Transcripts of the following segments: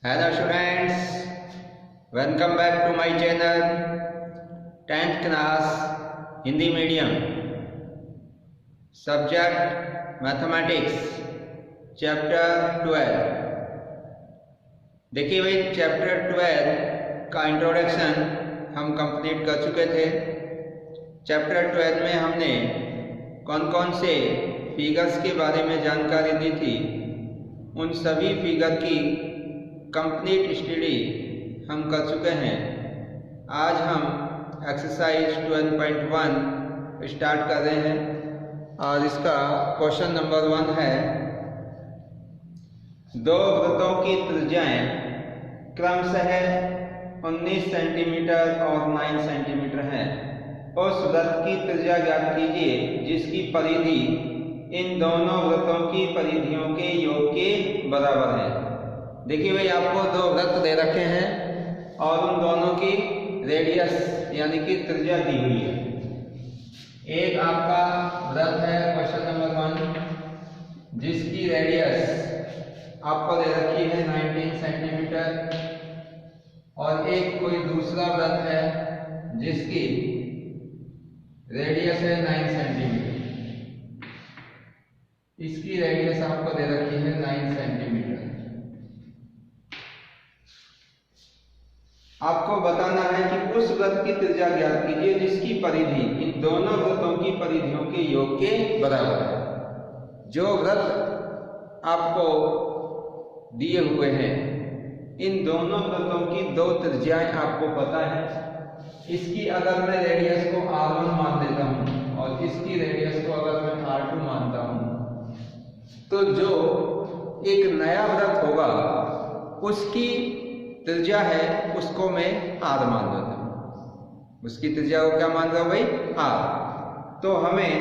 Hello students, welcome back to my channel 10th class Hindi medium subject mathematics chapter 12। देखिए भाई chapter 12 का introduction हम complete कर चुके थे। चैप्टर 12 में हमने कौन कौन से फिगर्स के बारे में जानकारी दी थी, उन सभी फिगर की कंप्लीट स्टडी हम कर चुके हैं। आज हम एक्सरसाइज 12.1 स्टार्ट कर रहे हैं और इसका क्वेश्चन नंबर 1 है, दो वृत्तों की त्रिज्याएं क्रमशः 19 सेंटीमीटर और 9 सेंटीमीटर हैं। उस वृत्त की त्रिज्या ज्ञात कीजिए जिसकी परिधि इन दोनों वृत्तों की परिधियों के योग के बराबर है। देखिए भाई आपको दो वृत्त दे रखे हैं और उन दोनों की रेडियस यानी कि त्रिज्या दी हुई है। एक आपका वृत्त है क्वेश्चन नंबर 1 जिसकी रेडियस आपको दे रखी है 19 सेंटीमीटर और एक कोई दूसरा वृत्त है जिसकी रेडियस है 9 सेंटीमीटर। इसकी रेडियस आपको दे रखी है 9 सेंटीमीटर। आपको बताना है कि उस वृत्त की त्रिज्या ज्ञात कीजिए जिसकी परिधि इन दोनों वृत्तों की परिधियों के योग के बराबर है। जो वृत्त आपको दिए हुए हैं, इन दोनों वृत्तों की दो त्रिज्याएं आपको पता है। इसकी अगर मैं रेडियस को R1 मान लेता हूं और इसकी रेडियस को अगर मैं R2 मानता हूं, तो जो एक नया वृत्त होगा उसकी त्रिज्या है उसको मैं R मान लेता हूं। उसकी त्रिज्या को क्या मान रहा हूं भाई? R। तो हमें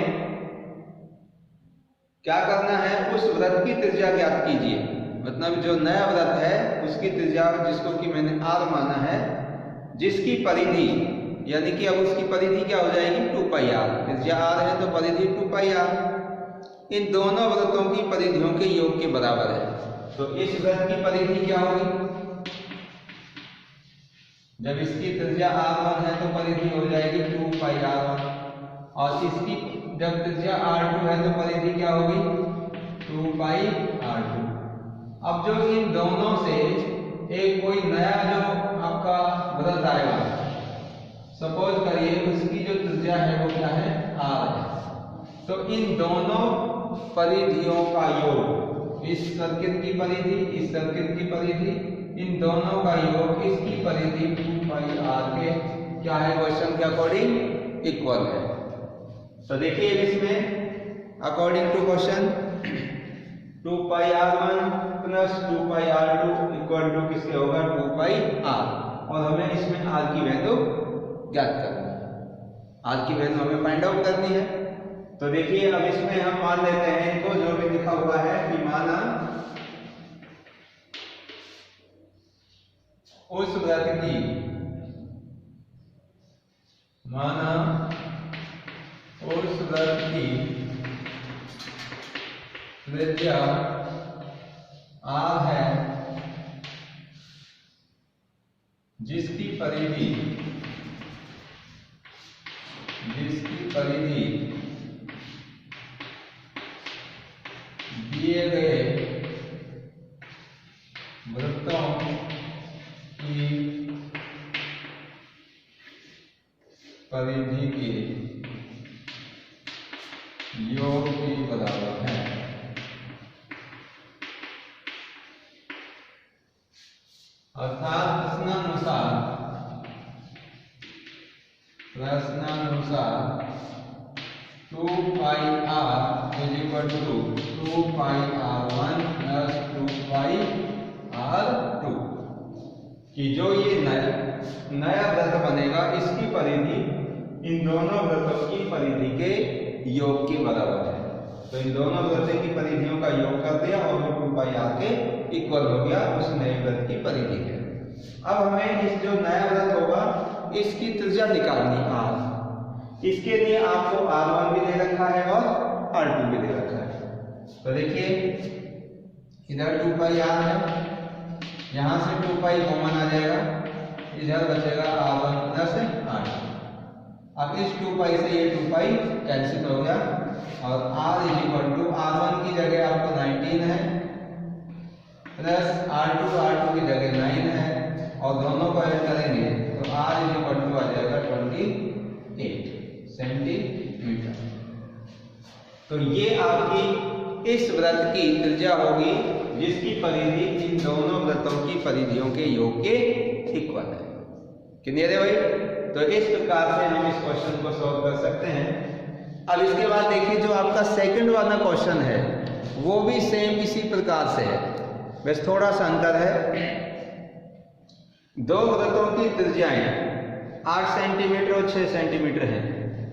क्या करना है, उस वृत्त की त्रिज्या ज्ञात कीजिए। मतलब जो नया वृत्त है उसकी त्रिज्या जिसको कि मैंने R माना है, जिसकी परिधि यानी कि अब उसकी परिधि क्या हो जाएगी 2πr। त्रिज्या R है तो परिधि 2πr इन दोनों वृत्तों की परिधियों के योग के बराबर है। तो इस वृत्त की परिधि क्या होगी? जब इसकी त्रिज्या R1 है तो परिधि हो जाएगी 2πr1 और इसकी जब त्रिज्या R2 है तो परिधि क्या होगी 2πr2। अब जो इन दोनों से एक कोई नया जो आपका वृत्त आएगा, सपोज करिए उसकी जो त्रिज्या है वो क्या है R है, तो इन दोनों परिधियों का योग, इस सर्किल की परिधि इस सर्किल की परिधि, इन दोनों का योग इसकी परिधि 2πr के क्या है क्वेश्चन के अकॉर्डिंग इक्वल है। तो देखिए इसमें according to question 2πr1 plus 2πr2 equal to किसके होगा 2πr, और हमें इसमें r की वैल्यू ज्ञात करनी है। r की वैल्यू हमें फाइंड आउट करनी है। तो देखिए अब इसमें हम मान लेते हैं इनको जो भी लिखा हुआ है कि माना उस वृत्त की त्रिज्या R है जिसकी परिधि दिए गए वृत्तों की परिधि के योग के बराबर है। अर्थात प्रश्नानुसार 2πr is equal to 2πr1 plus 2πr2 कि जो ये नया वृत्त बनेगा इसकी परिधि इन दोनों वृत्तों की परिधि के योग के बराबर है। तो इन दोनों वृत्तों की परिधियों का योग कर दिया और वो 2πr के इक्वल हो गया उस नए वृत्त की परिधि के। अब हमें इस जो नया वृत्त होगा इसकी त्रिज्या निकालनी R। इसके लिए आपको R1 भी दे रखा है और R2 भी दे रखा है। तो देखिए इधर 2πr है, यहाँ से 2 पाई कॉमन आ जाएगा, इधर बचेगा R1 प्लस R2। अब इस 2 पाई से ये 2 पाई कैंसिल हो गया और R1 की जगह आपको 19 है प्लस R2 की जगह 9 है और दोनों को ऐड करेंगे तो R आ जाएगा 28 सेंटीमीटर। तो ये आपकी इस वृत्त की त्रिज्या होगी जिसकी परिधि इन दोनों वृत्तों की परिधियों के योग के इक्वल है। क्लियर है भाई? तो इस प्रकार से हम इस क्वेश्चन को सॉल्व कर सकते हैं। अब इसके बाद देखिए जो आपका सेकंड वाला क्वेश्चन है वो भी सेम इसी प्रकार से है, बस थोड़ा सा अंतर है। दो वृत्तों की त्रिज्याएं 8 सेंटीमीटर और 6 सेंटीमीटर है,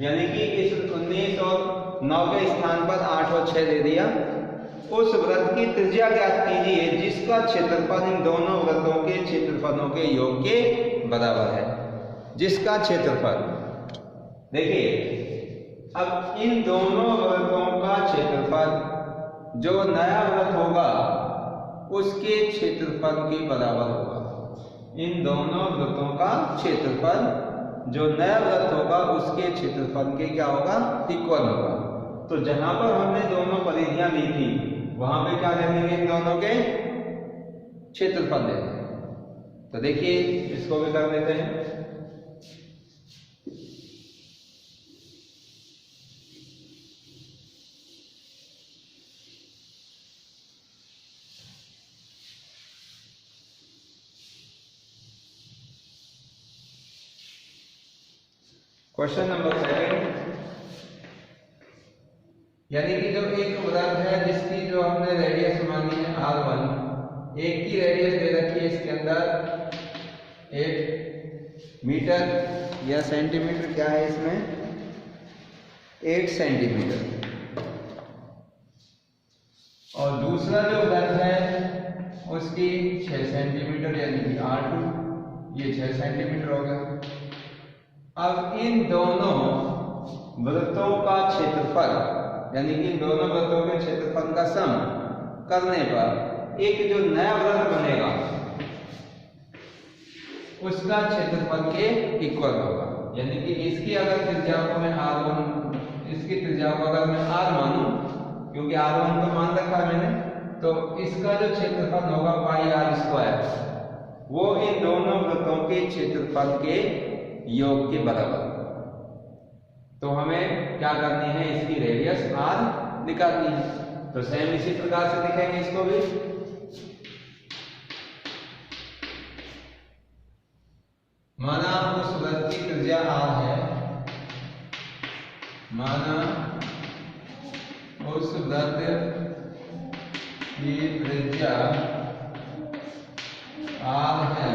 यानी कि इस 19 और 9 के स्थान पर 8 और 6 दे दिया। उस वृत्त की त्रिज्या ज्ञात कीजिए जिसका क्षेत्रफल इन दोनों वृत्तों के क्षेत्रफलों के योग के बराबर है। जिसका क्षेत्रफल देखिए, अब इन दोनों वृत्तों का क्षेत्रफल जो नया वृत्त होगा उसके क्षेत्रफल के बराबर होगा। इन दोनों वृत्तों का क्षेत्रफल जो नया वृत्त होगा उसके क्षेत्रफल के क्या होगा? इक्वल होगा। तो जहां पर हमने दोनों परिधियां ली थी वहां पे क्या ले लेंगे? इन दोनों के क्षेत्रफल ले लेंगे। तो देखिए इसको भी कर लेते हैं। क्वेश्चन नंबर 7, यानी कि जो एक वृत्त है जिसकी जो हमने रेडियस मानी है R1, एक की रेडियस दे रखी है इसके अंदर 8 मीटर या सेंटीमीटर, क्या है इसमें 8 सेंटीमीटर, और दूसरा जो वृत्त है उसकी 6 सेंटीमीटर यानी कि R2, ये 6 सेंटीमीटर हो गया। अब इन दोनों वृत्तों का क्षेत्रफल यानी कि इन दोनों वृत्तों के क्षेत्रफल का सम करने पर एक जो नया वृत्त बनेगा उसका क्षेत्रफल के इक्वल होगा। यानी कि इसकी अगर त्रिज्या को मैं R1, इसकी त्रिज्या को अगर मैं R मानूं, क्योंकि R1 तो मान रखा है मैंने, तो इसका जो क्षेत्रफल होगा पाई R², वो इन दोनों वृत्तों के क्षेत्रफल के योग के बराबर। तो हमें क्या करनी है? इसकी रेडियस R निकालनी है। तो सेम इसी प्रकार से लिखेंगे इसको भी। माना उस वृत्त की त्रिज्या R है, माना उस वृत्त की त्रिज्या R है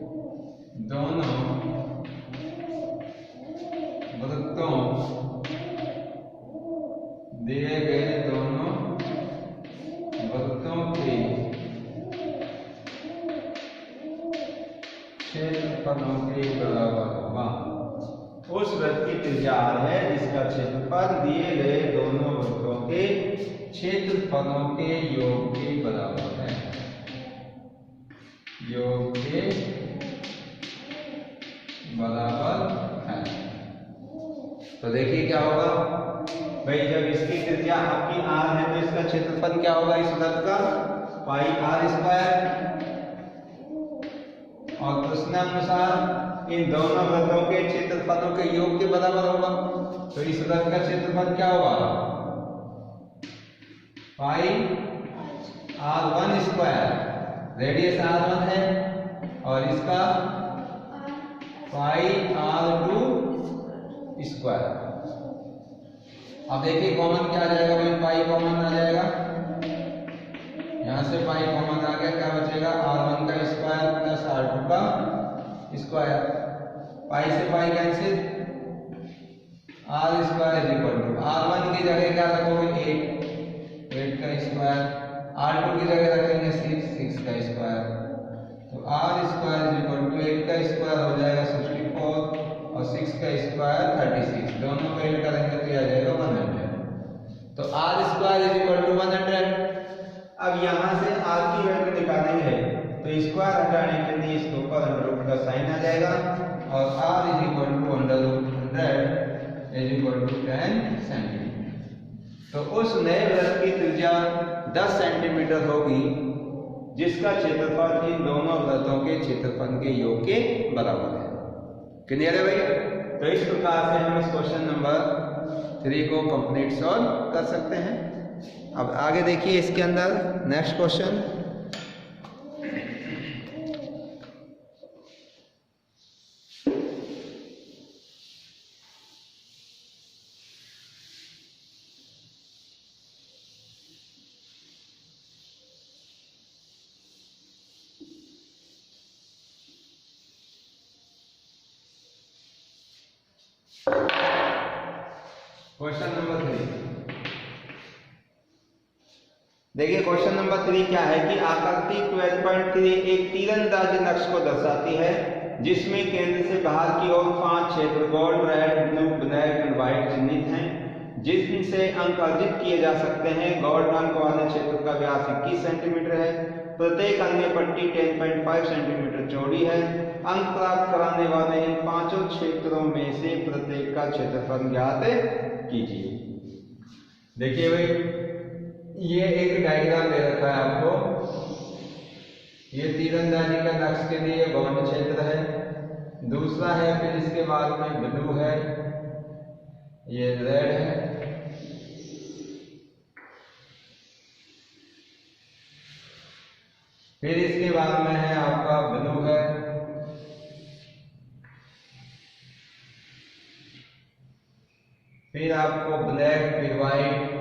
जिसका क्षेत्रफल दिए गए दोनों वृत्तों के क्षेत्रफलों के बराबर होगा। उस वृत्त की त्रिज्या R है जिसका क्षेत्रफल दिए गए दोनों वृत्तों के क्षेत्रफलों के योग के बराबर है। योग के बराबर है। तो देखिए क्या होगा भाई, जब इसकी त्रिज्या आपकी R है तो इसका क्षेत्रफल क्या होगा इस वृत्त का? पाई R²। और प्रश्नानुसार इन दोनों वृत्तों के क्षेत्रफलों के योग के बराबर होगा। तो इस वृत्त का क्षेत्रफल क्या होगा? पाई R1², रेडियस R1 है, और इसका पाई R2²। अब देखिए कॉमन क्या आ जाएगा भाई? पाई कॉमन आ जाएगा, यहां से पाई कॉमन आ गया, क्या बचेगा? R1 का स्क्वायर प्लस R2 का स्क्वायर। पाई से पाई कैंसिल, R² R1 की जगह क्या रखोगे? 8 का स्क्वायर, R2 की जगह रखेंगे 6 का स्क्वायर, 6 का स्क्वायर 36, दोनों को ऐड करेंगे तो आ जाएगा 100। तो r square is equal to 100। अब यहाँ से r की वैल्यू निकालेंगे तो स्क्वायर हटाने के लिए इसके ऊपर अंडर रूट का साइन आ जाएगा और r is equal to under root 100 is equal to 10 centimetre. तो उस नए वृत्त की त्रिज्या 10 सेंटीमीटर होगी जिसका क्षेत्रफल इन दोनों वृत्तों के क्षेत्रफल के योग के बराबर है। क्लियर है भाई? तो इस प्रकार से हम इस क्वेश्चन नंबर 3 को कंप्लीट सॉल्व कर सकते हैं। अब आगे देखिए इसके अंदर नेक्स्ट क्वेश्चन। क्वेश्चन नंबर 3 देखिए। क्वेश्चन नंबर 3 क्या है कि आकृति 12.3 एक तीरंदाजी नक्श को दर्शाती है जिसमें केंद्र से बाहर की ओर 5 क्षेत्र gold, red, blue, black and white चिन्हित हैं जिनसे अंक अर्जित किए जा सकते हैं। गोल्ड अंक वाले क्षेत्र का व्यास 21 सेंटीमीटर है। प्रत्येक अन्य पट्टी 10.5 सेंटीमीटर चौड़ी है। अंक प्राप्त कराने वाले इन पांचों क्षेत्रों में से प्रत्येक का क्षेत्रफल ज्ञात कीजिए। देखिए भाई, ये एक डायग्राम दे रखा है आपको। ये तीरंदाजी का नक्श के लिए गोल्ड क्षेत्र है, दूसरा है, फिर इसके बाद में ब्लू है, ये रेड है, फिर इसके बाद में है आपका ब्लू है, फिर आपको ब्लैक, फिर व्हाइट।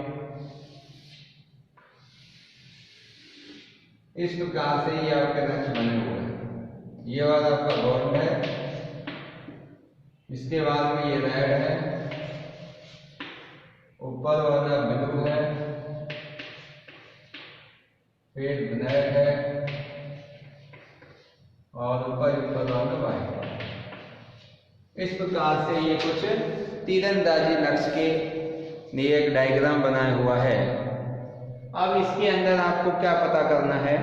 इस प्रकार से ये आपके नक्श बने हुए हैं। ये वाला आपका गोल्ड है, इसके बाद में ये रेड है, ऊपर वाला ब्लू है, फिर ब्लैक है और ऊपर वाला व्हाइट। इस प्रकार से ये कुछ तीरंदाजी नक्श के लिए एक डायग्राम बनाया हुआ है। अब इसके अंदर आपको क्या पता करना है,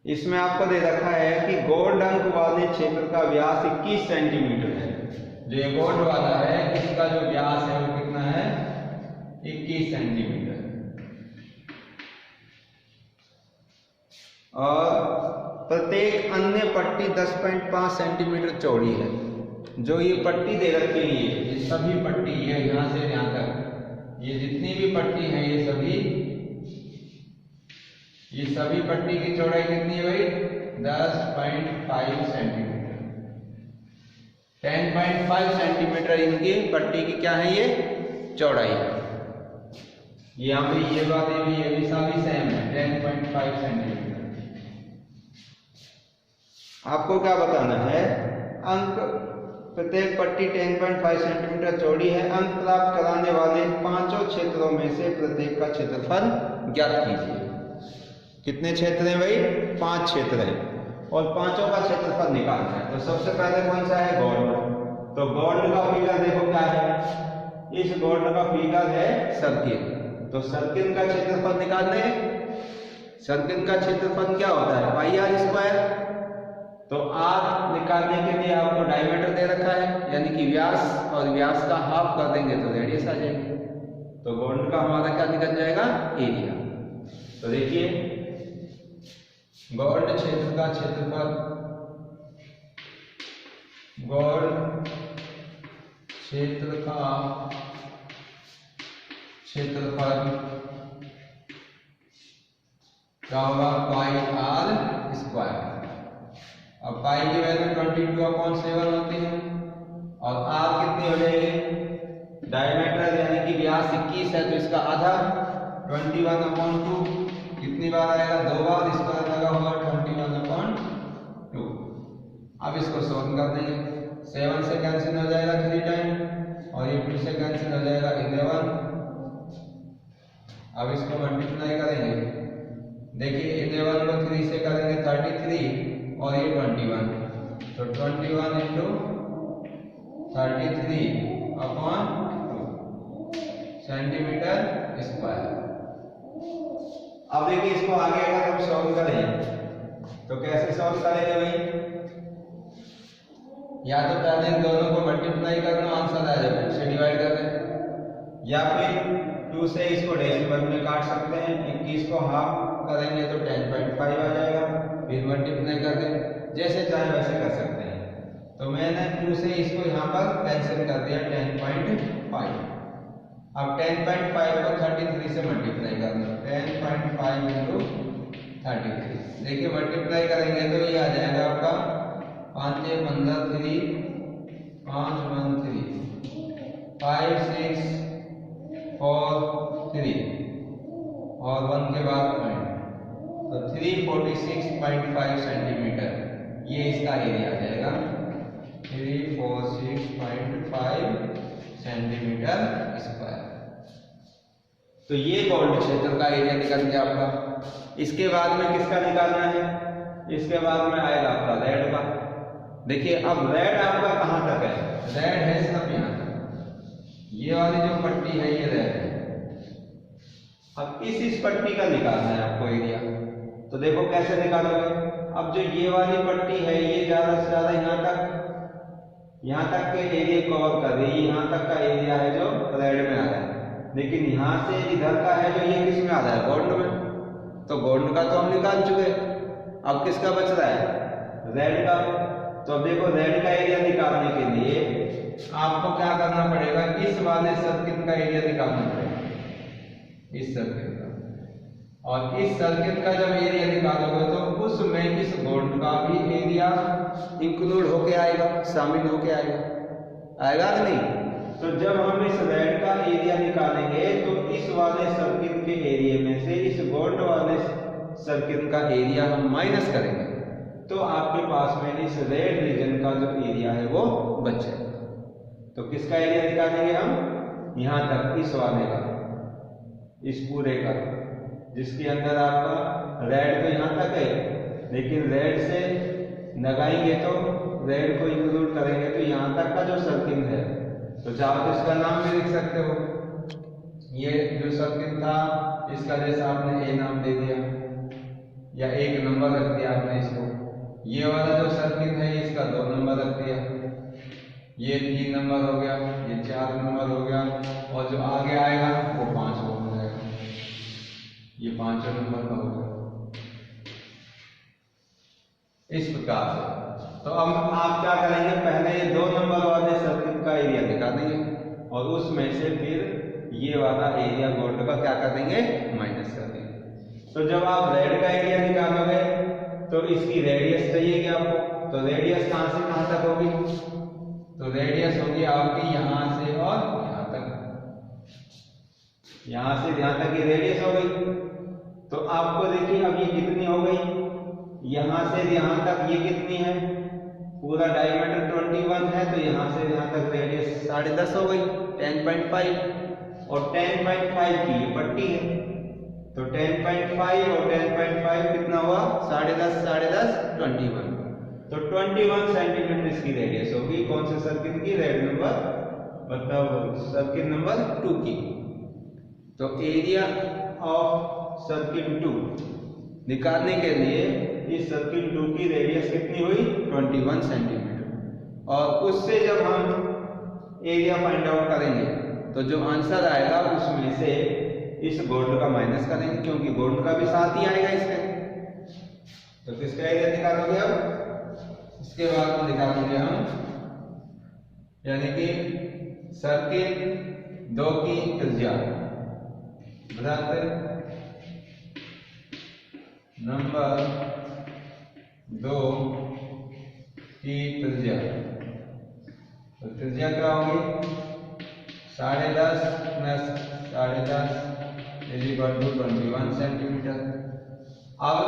इसमें आपको दे रखा है कि गोल्ड अंक वाले क्षेत्र का व्यास 21 सेंटीमीटर है। जो ये गोल्ड वाला है इसका जो व्यास है वो कितना है? 21 सेंटीमीटर। और प्रत्येक अन्य पट्टी 10.5 सेंटीमीटर चौड़ी है। जो ये पट्टी दे रखी है, ये सभी पट्टी है यहाँ से यहाँ तक, ये जितनी भी पट्टी है ये सभी पट्टी की चौड़ाई कितनी है भाई? 10.5 सेंटीमीटर। 10.5 सेंटीमीटर इनकी पट्टी की क्या है? ये चौड़ाई है। यहाँ पे ये बातें भी, ये भी सभी सेम है, 10.5 सेंटीमीटर। आपको क्या बताना है? अंक प्रत्येक पट्टी 10.5 सेंटीमीटर चौड़ी है। अंक प्राप्त कराने वाले पांचों क्षेत्रों में से प्रत्येक का क्षेत्रफल ज्ञात कीजिए। कितने क्षेत्र हैं भाई? 5 क्षेत्र हैं और पांचों का क्षेत्रफल निकालना है। तो सबसे पहले कौन सा है? गोल्ड। तो गोल्ड का फिगर देखो क्या है? इस गोल्ड का फिगर है सर्किल। तो सर्किल का क्षेत्रफल निकालने, सर्किल का क्षेत्रफल क्या होता है? पाई आर स्क्वायर। तो r निकालने के लिए आपको डायमीटर दे रखा है, यानी कि व्यास, और व्यास का हाफ कर देंगे तो रेडियस आ जाएगी। तो गोल्ड का हमारा क्या निकल जाएगा? एरिया। तो देखिए, गोल्ड क्षेत्र का क्षेत्रफल, गोल्ड क्षेत्र का क्षेत्रफल क्या होगा? पाई आर स्क्वायर। अब पाई की वैल्यू 22/7 होती है और आर कितनी हो जाएगी? डायमीटर यानी कि व्यास 21 है तो इसका आधा 21/2 कितनी बार आएगा? 2 बार। इसका लगा हुआ 21/2। अब इसको सॉल्व कर देंगे। 7 से कैंसिल हो जाएगा 3 टाइम और ये 2 से कैंसिल हो जाएगा 11। अब इसको मल्टीप्लाई करेंगे। देखिए 11 को 3 से करेंगे 33 और ये 21। तो 21 × 33/2 सेंटीमीटर स्क्वायर। अब देखिए इसको आगे अगर हम सॉल्व करें तो कैसे सॉल्व करेंगे भाई? या तो पहले इन दोनों को मल्टीप्लाई कर लो, आंसर आ जाएगा, से डिवाइड कर दें, या फिर 2 से इसको डेसिमल में काट सकते हैं। 21 को हाफ करेंगे तो 10.5 आ जाएगा, फिर मल्टीप्लाई कर दें, जैसे चाहे वैसे कर सकते हैं। तो मैंने 2 से इसको यहाँ पर कैंसिल कर दिया 10.5। अब 10.5 को 33 से मल्टीप्लाई कर लो, 10.5 इंटू 33। देखिए मल्टीप्लाई करेंगे तो ये आ जाएगा आपका 5 15 3 5 1 3 5 6 4 3 और 1 के बाद पॉइंट, तो 346.5 सेंटीमीटर ये इसका एरिया आ जाएगा। 346.5 सेंटीमीटर स्क्वायर। तो ये गोल्ड क्षेत्र का एरिया निकल गया आपका। इसके बाद में किसका निकालना है? इसके बाद में आएगा आपका रेड का। देखिए अब रेड आपका कहां तक है? रेड है सब यहाँ तक, ये वाली जो पट्टी है ये रेड है। अब इस पट्टी का निकालना है आपको एरिया। तो देखो कैसे निकालोगे? अब जो ये वाली पट्टी है ये ज्यादा से ज्यादा यहाँ तक के एरिया कवर कर रही है, यहाँ तक का एरिया है जो रेड में आ रहा है। लेकिन यहाँ से इधर का है जो ये किस में आ रहा है? गोल्ड में। तो गोल्ड का तो हम निकाल चुके, अब किसका बच रहा है? रेड का। तो अब देखो रेड का एरिया निकालने के लिए आपको क्या करना पड़ेगा? इस वाले सर्किल का एरिया निकालना पड़ेगा, इस सर्किल का। और इस सर्किल का जब एरिया निकालोगे तो उसमें इस गोल्ड का भी एरिया इंक्लूड होके आएगा, शामिल होके आएगा, आएगा कि नहीं? तो जब हम इस रेड का एरिया निकालेंगे तो इस वाले सर्किल के एरिया में से इस गोल्ड वाले सर्किल का एरिया हम माइनस करेंगे, तो आपके पास में इस रेड रीजन का जो एरिया है वो बचेगा। तो किसका एरिया निकालेंगे हम? यहाँ तक, इस वाले का, इस पूरे का, जिसके अंदर आपका रेड तो यहाँ तक है, लेकिन रेड से लगाएंगे तो रेड को इंक्लूड करेंगे तो यहाँ तक का जो सर्किल है, तो चाहो तो इसका नाम भी लिख सकते हो। ये जो सर्किल था इसका जैसे आपने ए नाम दे दिया या 1 नंबर रख दिया आपने इसको। ये वाला जो सर्किल है इसका 2 नंबर रख दिया, ये 3 नंबर हो गया, ये 4 नंबर हो गया, और जो आगे आएगा वो 5 हो जाएगा, ये 5 नंबर का हो गया, इस प्रकार से। तो अब आप क्या करेंगे? पहले ये 2 नंबर वाले सर्किल का एरिया निकालेंगे और उसमें से फिर ये वाला एरिया गोल्ड का क्या कर देंगे? माइनस कर देंगे। तो जब आप रेड का एरिया निकालोगे तो इसकी रेडियस चाहिए आपको, तो रेडियस कहां से कहां तक होगी? तो रेडियस होगी आपकी यहां से और यहां तक, यहां से यहां तक की रेडियस हो गई। तो आपको देखिए अब ये कितनी हो गई? यहां से यहां तक ये कितनी है? पूरा डायमीटर 21 है, तो यहां से यहां तक रेडियस 10.5 हो गई, 10.5, और 10.5 की ये पट्टी है, तो 10.5 और 10.5 कितना हुआ? 10.5 21, तो 21 सेंटीमीटर इसकी रेडियस होगी। कौन से सर्किल की? रेड नंबर, मतलब सर्किल नंबर 2 की। तो एरिया ऑफ सर्किल 2 निकालने के लिए इस सर्किल 2 की रेडियस कितनी हुई? 21 सेंटीमीटर। और उससे जब हम एरिया फाइंड आउट करेंगे तो जो आंसर आएगा उसमें से इस गोल्ड का माइनस करेंगे, क्योंकि गोल्ड का भी साथ ही आएगा इसके। तो किसका एरिया निकालोगे अब? इसके बाद निकालेंगे हम, यानी कि सर्किल 2 की त्रिज्या बताते नंबर 2 की त्रिज्या। तो त्रिज्या क्या होगी? 10.5 प्लस 10.5 21 सेंटीमीटर। अब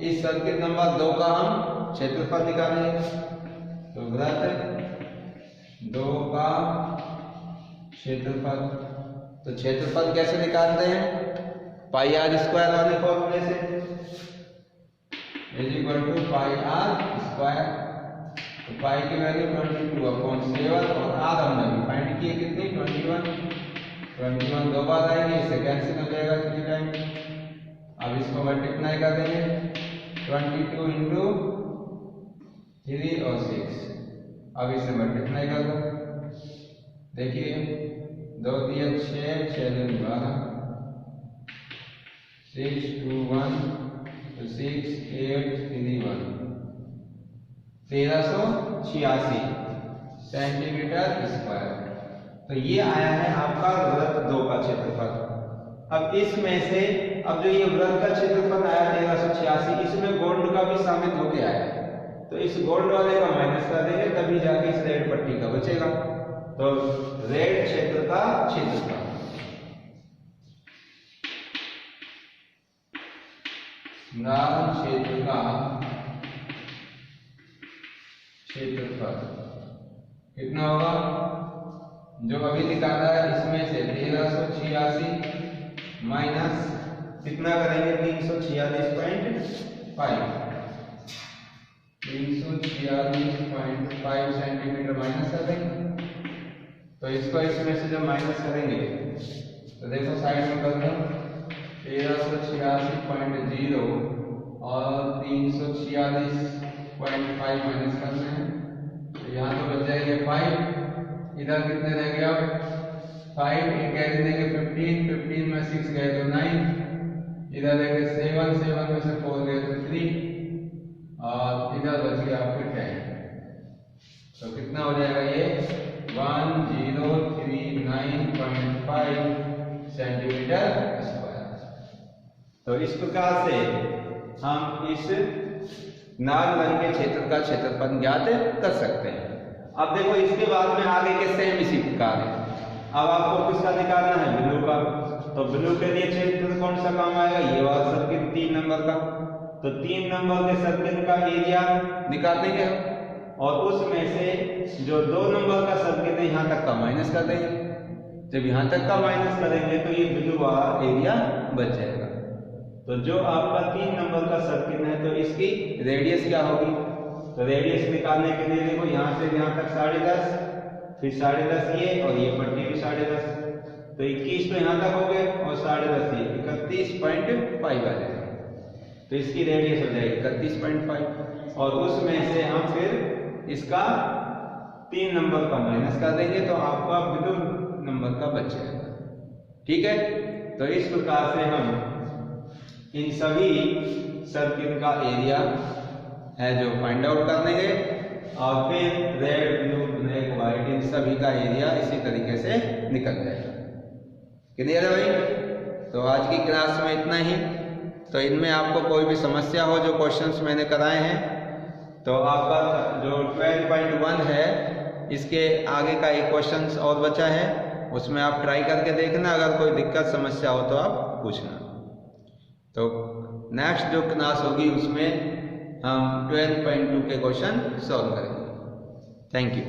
इस सर्किल नंबर 2 का हम क्षेत्रफल निकालेंगे, तो बताते 2 का क्षेत्रफल। तो क्षेत्रफल कैसे निकालते हैं? पाई आर स्क्वायर वाले फॉर्मूले से, is equal to pi r square. तो पाई की वैल्यू 22/7 और आर हमने भी फाइंड किए कितनी 21 दो बार आएगी, इससे कैंसिल हो जाएगा 3 टाइम। अब इसको मल्टीप्लाई कर देंगे 22 इंटू 3 और 6। अब इसे मल्टीप्लाई कर दो, देखिए 2 3 6 6 2 12 6 2 1 तो 6 8 3 1 1386 सेंटीमीटर स्क्वायर। तो ये आया है आपका वृत्त 2 का क्षेत्रफल। अब इसमें से अब जो ये वृत्त का क्षेत्रफल आया 1386, इसमें गोल्ड का भी शामिल होके आया, तो इस गोल्ड वाले का माइनस कर देंगे तभी जाके इस रेड पट्टी का बचेगा। तो रेड क्षेत्र का क्षेत्रफल लाल क्षेत्र का क्षेत्रफल कितना होगा, जो अभी निकाला है इसमें से 1386 माइनस कितना करेंगे 346.5 सेंटीमीटर माइनस कर देंगे। तो इसको इसमें से जब माइनस करेंगे तो देखो साइड में कर दो 1386.0 और 346.5 माइनस करना है, तो यहाँ तो बच जाएंगे 5। इधर कितने रह गए अब 5, ये कैरी देंगे 15 में 6 गए तो 9, इधर देंगे 7 में से 4 गए तो 3 और इधर बच गया आपके 10। तो कितना हो जाएगा ये 1039.5 सेंटीमीटर स्क्वायर। तो इस प्रकार से हम इस लाल रंग के क्षेत्र का क्षेत्रफल ज्ञात कर सकते हैं। अब देखो इसके बाद में आगे के सेम इसी प्रकार है। अब आपको किसका निकालना है ब्लू का, तो ब्लू के लिए क्षेत्र कौन सा काम आएगा, ये वाला सर्किल 3 नंबर का। तो 3 नंबर के सर्किल का एरिया निकाल देंगे और उसमें से जो 2 नंबर का सर्किल है यहाँ तक का माइनस कर देंगे। जब यहाँ तक का माइनस करेंगे तो ये ब्लू वाला एरिया बच जाएगा। तो जो आपका 3 नंबर का सर्किल है तो इसकी रेडियस क्या होगी, तो रेडियस निकालने के लिए देखो यहाँ से यहाँ तक 10.5, फिर 10.5 ये और ये पट्टी भी 10.5, तो 21 तो यहाँ तक हो गए और 10.5 ये 31.5 आ जाएगा। तो इसकी रेडियस हो जाएगी 31.5 और उसमें से हम फिर इसका 3 नंबर का माइनस कर देंगे तो आपका ब्लू नंबर का बच जाएगा। ठीक है, तो इस प्रकार से हम इन सभी सर्किल का एरिया है जो फाइंड आउट कर देंगे और फिर red blue black white in सभी का एरिया इसी तरीके से निकल जाएगा। क्लियर है भाई? तो आज की क्लास में इतना ही। तो इनमें आपको कोई भी समस्या हो, जो क्वेश्चंस मैंने कराए हैं, तो आपका जो 12.1 है इसके आगे का एक क्वेश्चन और बचा है, उसमें आप ट्राई करके देखना। अगर कोई दिक्कत समस्या हो तो आप पूछना। तो नेक्स्ट जो क्लास होगी उसमें हम 12.2 के क्वेश्चन सॉल्व करेंगे। Thank you.